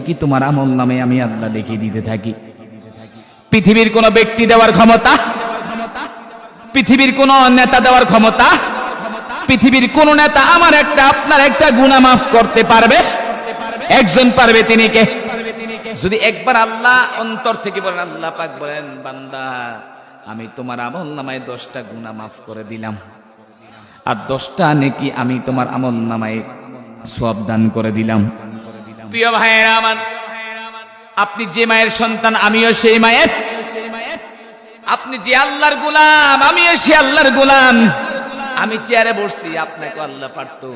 কি তোমার আমল নামে আমি আল্লাহ লিখে দিতে থাকি। পৃথিবীর কোন ব্যক্তি দেওয়ার ক্ষমতা, পৃথিবীর কোন নেতা দেওয়ার ক্ষমতা, পৃথিবীর কোন নেতা আমার একটা আপনার একটা গুনাহ মাফ করতে পারবে? একজন পারবে, তিনি কে? যদি একবার আল্লাহ অন্তর থেকে বলেন, আল্লাহ পাক বলেন, বান্দা আমি তোমার আমল নামায় 10টা গুনাহ মাফ করে দিলাম, আর 10টা নেকি আমি তোমার আমল নামায় সওয়াব দান করে দিলাম। প্রিয় ভাইয়েরা আমার, আপনি যে মায়ের সন্তান আমিও সেই মায়ের, আপনি যে আল্লাহর গোলাম আমিও সেই আল্লাহর গোলাম। আমি চেয়ারে বসছি, আপনাকে আল্লাহ পারতো,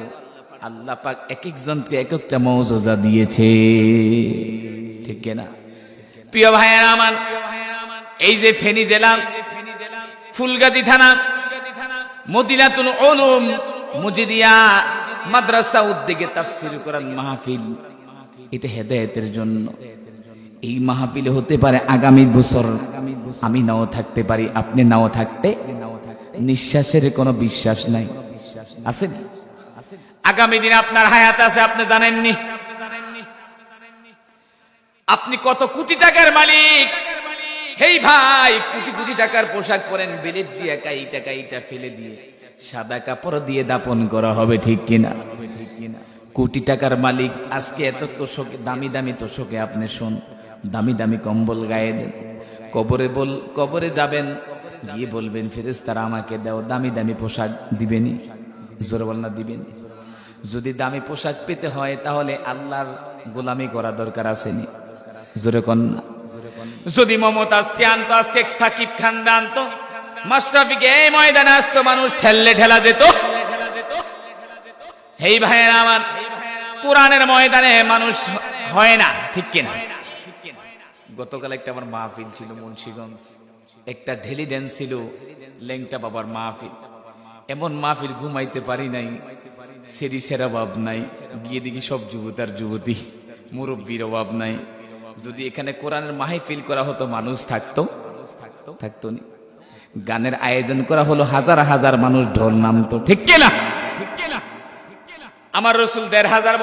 আল্লাহ পাক এক একজনকে এক একটা মওজুজা দিয়েছে, ঠিক না? প্রিয় ভাইয়েরা আমার, এই যে ফেনী জেলা ফুলগাজী থানা মদিনাতুল উলুম মুজিদিয়া মাদ্রাসা উদ্যোগে তাফসীর কোরআন মাহফিল, এটা হেদায়েতের জন্য। এই মাহফিলে হতে পারে আগামী বছর আমি নাও থাকতে পারি, আপনি নাও থাকতে, নিঃশ্বাসের কোনো বিশ্বাস নাই, আছে? আগামী দিন আপনার হায়াত আছে, আপনি জানেননি। আপনি কত কোটি টাকার মালিক, হেই ভাই, কোটি কোটি টাকার পোশাক পরেন, বেলেট দিয়ে কাইটা কাইটা ফেলে দিয়ে সাদা কাপড় দিয়ে দাপন করা হবে, ঠিক কিনা? কোটি টাকার মালিক আজকে এত তোষকে, দামি দামি তোষকে আপনি শোন, দামি দামি কম্বল গায়ে দেন, কবরে যাবেন, গিয়ে বলবেন ফেরেশতারা আমাকে দাও, দামি দামি পোশাক দিবেনি? জোরে বল না, দিবেন? যদি দামি পোশাক পেতে হয় তাহলে আল্লাহর গোলামি করা দরকার আসেনি? জোরে কন না। যদি মমতাজকে আনতো, আজকে সাকিব খান আনতো, মাশরাফিকে এই ময়দানে আসতো, মানুষ ঠেললে ঠেলা যেত। হেই ভাইয়েরা আমার, কোরআনের ময়দানে মানুষ হয় না, ঠিক কিনা? গতকাল একটা আমার মাহফিল ছিল মুন্সিগঞ্জ, একটা ঢেলি ড্যান্স ছিল, লেংটা বাবার মাহফিল। এমন মাহফিল ঘুমাইতে পারি নাই, সেরি সের অভাব নাই, গিয়ে দেখি সব যুবতার যুবতী, মুরব্বীর অভাব নাই। যদি এখানে কোরআনের মাহফিল করা হতো, মানুষ থাকতো নি? গানের আয়োজন করা হলো, হাজার হাজার মানুষ ঢোল নামতো, ঠিক কিনা? আমার রাসূল ১৫০০